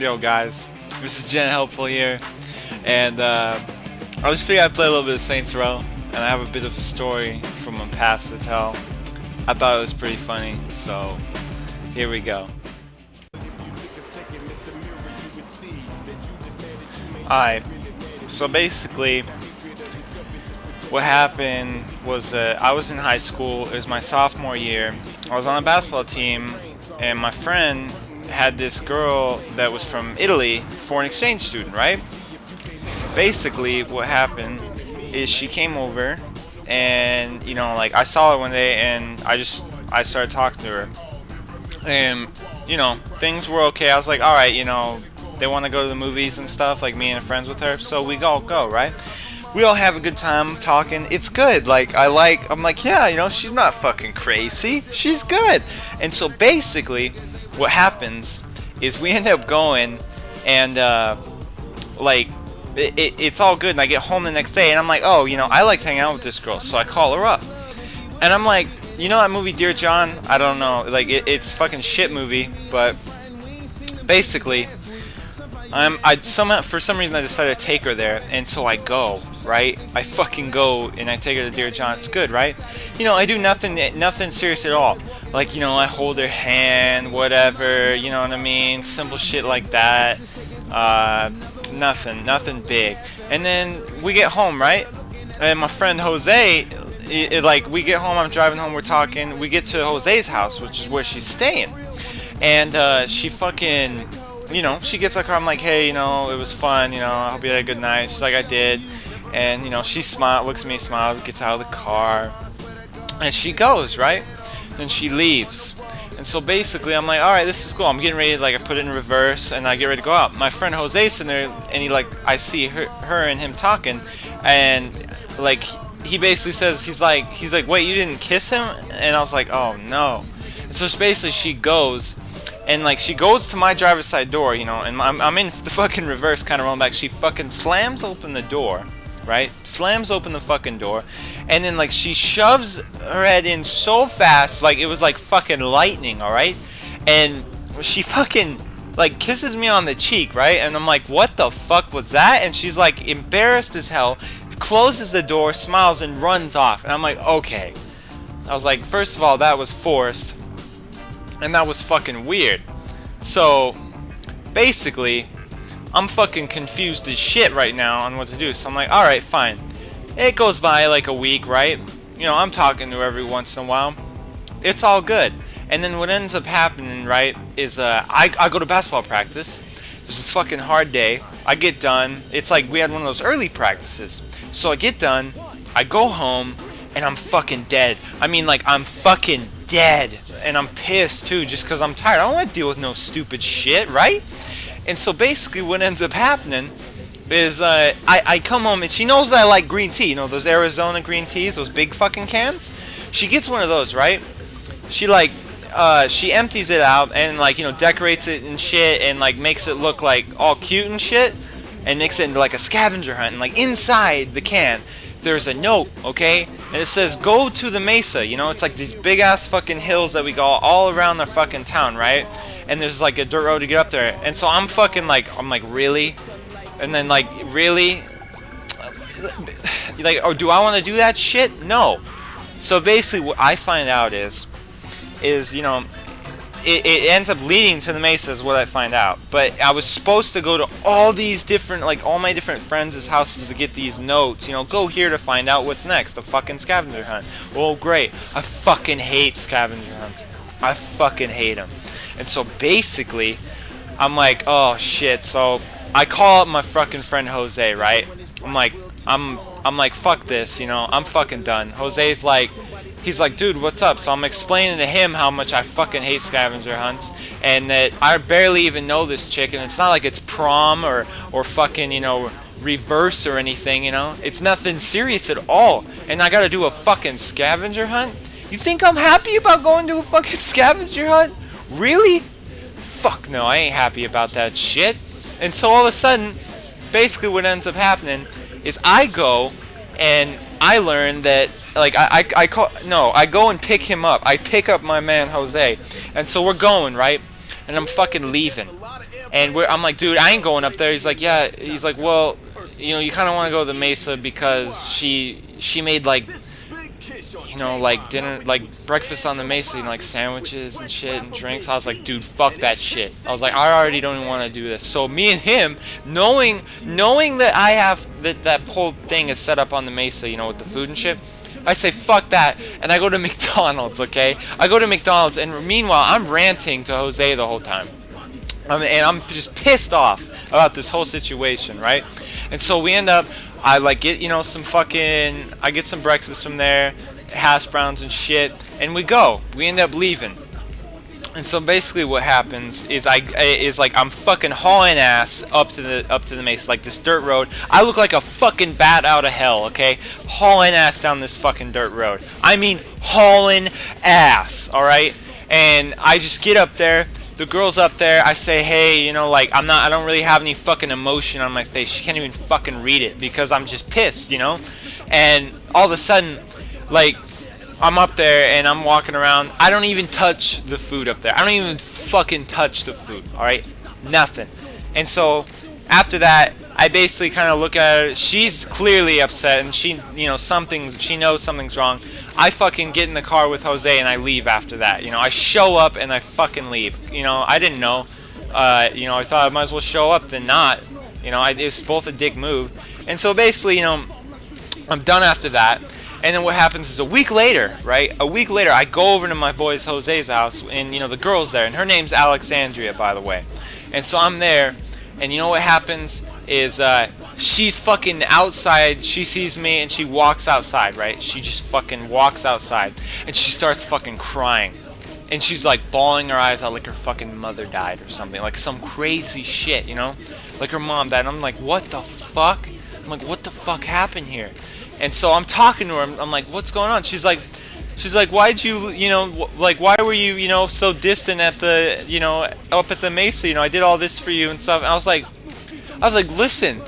Yo guys, this is Genhelpful here, and I just figured I'd play a little bit of Saints Row, and I have a bit of a story from my past to tell. I thought it was pretty funny, so here we go. Alright, so basically what happened was that I was in high school. It was my sophomore year. I was on a basketball team, and my friend had this girl that was from Italy, foreign exchange student, right? Basically what happened is she came over, and like I saw her one day, and I started talking to her, and things were okay. I was like, all right, they want to go to the movies and stuff, like me and friends with her, so we all go, right? We all have a good time talking. It's good. I'm like, yeah, she's not fucking crazy. She's good. And so basically, what happens is we end up going, and it's all good. And I get home the next day, and I'm like, oh, I like hanging out with this girl, so I call her up, and I'm like, that movie Dear John? I don't know. Like, it's fucking shit movie, but basically, for some reason I decided to take her there, and so I go, right? I fucking go, and I take her to Dear John. It's good, right? I do nothing serious at all. Like, I hold her hand, whatever, you know what I mean? Simple shit like that. Nothing big. And then we get home, right? And my friend Jose, we get home, I'm driving home, we're talking, we get to Jose's house, which is where she's staying. And she fucking, she gets like her, I'm like, hey, it was fun, I hope you had a good night. She's like, I did. And, she looks at me, smiles, gets out of the car, and she goes, right? And she leaves. And so basically, I'm like, all right, this is cool. I'm getting ready to, I put it in reverse, and I get ready to go out. My friend Jose's sitting there, and I see her and him talking, and, he basically says, he's like, wait, you didn't kiss him? And I was like, oh, no. And so basically, she goes, and, she goes to my driver's side door, and I'm in the fucking reverse, kind of rolling back. She fucking slams open the door, right? Slams open the fucking door, and then she shoves her head in so fast, it was like fucking lightning, all right? And she fucking kisses me on the cheek, right? And I'm like, what the fuck was that? And she's embarrassed as hell, closes the door, smiles, and runs off. And I'm like, okay. I was like, first of all, that was forced, and that was fucking weird. So basically, I'm fucking confused as shit right now on what to do. So I'm like, alright, fine. It goes by a week, right? I'm talking to her every once in a while. It's all good. And then what ends up happening, right, is I go to basketball practice. It's a fucking hard day. I get done. It's like we had one of those early practices. So I get done, I go home, and I'm fucking dead. I mean, I'm fucking dead. And I'm pissed, too, just because I'm tired. I don't want to deal with no stupid shit, right? And so basically what ends up happening is I come home, and she knows that I like green tea. Those Arizona green teas, those big fucking cans? She gets one of those, right? She she empties it out and decorates it and shit, and makes it look all cute and shit, and makes it into a scavenger hunt. And inside the can there's a note, okay? And it says, go to the mesa. It's these big ass fucking hills that we go all around the fucking town, right? And there's a dirt road to get up there. And so I'm fucking I'm like, really? And then really? Oh, do I want to do that shit? No. So basically what I find out is it ends up leading to the mesa is what I find out. But I was supposed to go to all these different, all my different friends' houses to get these notes. Go here to find out what's next. The fucking scavenger hunt. Well, great. I fucking hate scavenger hunts. I fucking hate them. And so basically, I'm like, oh shit. So I call up my fucking friend Jose, right? I'm like, fuck this, I'm fucking done. Jose's he's like, dude, what's up? So I'm explaining to him how much I fucking hate scavenger hunts, and that I barely even know this chick, and it's not like it's prom or fucking, reverse or anything, It's nothing serious at all, and I gotta do a fucking scavenger hunt? You think I'm happy about going to a fucking scavenger hunt? Really? Fuck no, I ain't happy about that shit. And so all of a sudden, basically what ends up happening is I go, and I learn that I go and pick him up. I pick up my man Jose, and so we're going, right? And I'm fucking leaving. And I'm like, dude, I ain't going up there. He's like, yeah. He's like, well, you know, you kind of want to go to the Mesa because she made like, you know, like dinner, like breakfast on the Mesa, you know, like sandwiches and shit and drinks. I was like, dude, fuck that shit. I was like, I already don't even want to do this. So me and him, knowing that I have that whole thing is set up on the Mesa, you know, with the food and shit. I say fuck that, and I go to McDonald's. Okay, I go to McDonald's, and meanwhile I'm ranting to Jose the whole time. And I'm just pissed off about this whole situation, right? And so we end up, I like get, you know, I get some breakfast from there, hash browns and shit, and we end up leaving. And so basically what happens is I'm fucking hauling ass up to the Mesa, like this dirt road. I look like a fucking bat out of hell, okay? Hauling ass down this fucking dirt road. I mean hauling ass, alright? And I just get up there. The girl's up there. I say, hey, you know, like I don't really have any fucking emotion on my face. She can't even fucking read it because I'm just pissed, you know? And all of a sudden, like, I'm up there and I'm walking around. I don't even touch the food up there. I don't even fucking touch the food, alright? Nothing. And so after that, I basically kind of look at her. She's clearly upset and she knows something's wrong. I fucking get in the car with Jose and I leave after that. You know, I show up and I fucking leave. You know, I didn't know. You know, I thought I might as well show up than not. You know, it's both a dick move. And so basically, you know, I'm done after that. And then what happens is a week later, right? A week later, I go over to my boy's Jose's house, and, you know, the girl's there. And her name's Alexandria, by the way. And so I'm there, and you know what happens is she's fucking outside. She sees me, and she walks outside, right? She just fucking walks outside. And she starts fucking crying. And she's, like, bawling her eyes out like her fucking mother died or something. Like some crazy shit, you know? Like her mom died. And I'm like, what the fuck? I'm like, what the fuck happened here? And so I'm talking to her. I'm like, what's going on? She's like, why'd you, you know, like, why were you, you know, so distant at the, you know, up at the Mesa? You know, I did all this for you and stuff. And I was like, listen,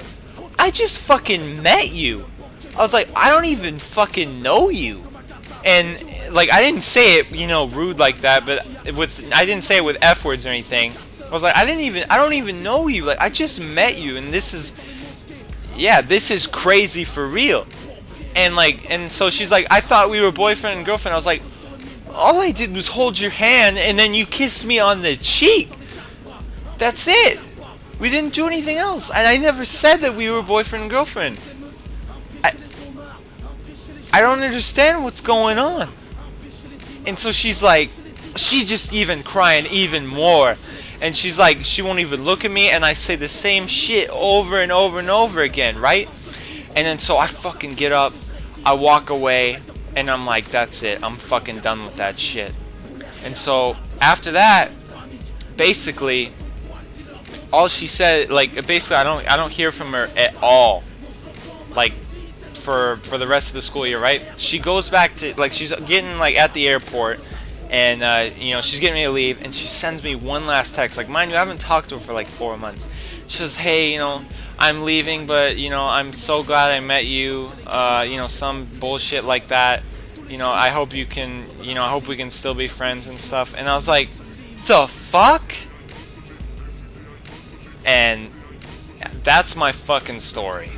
I just fucking met you. I was like, I don't even fucking know you. And like, I didn't say it, you know, rude like that, but I didn't say it with F words or anything. I was like, I don't even know you. Like, I just met you, and this is crazy for real. And so she's like, I thought we were boyfriend and girlfriend. I was like, all I did was hold your hand and then you kissed me on the cheek. That's it. We didn't do anything else. And I never said that we were boyfriend and girlfriend. I don't understand what's going on. And so she's just even crying even more. And she's like, she won't even look at me, and I say the same shit over and over and over again, right? And then so I fucking get up, I walk away, and I'm like, that's it. I'm fucking done with that shit. And so after that, basically, all she said, like, basically I don't hear from her at all. Like, for the rest of the school year, right? She goes back to, like, she's getting, like, at the airport, and, you know, she's getting me to leave, and she sends me one last text. Like, mind you, I haven't talked to her for, like, 4 months. She says, hey, you know, I'm leaving, but, you know, I'm so glad I met you, you know, some bullshit like that. You know, I hope we can still be friends and stuff. And I was like, the fuck? And that's my fucking story.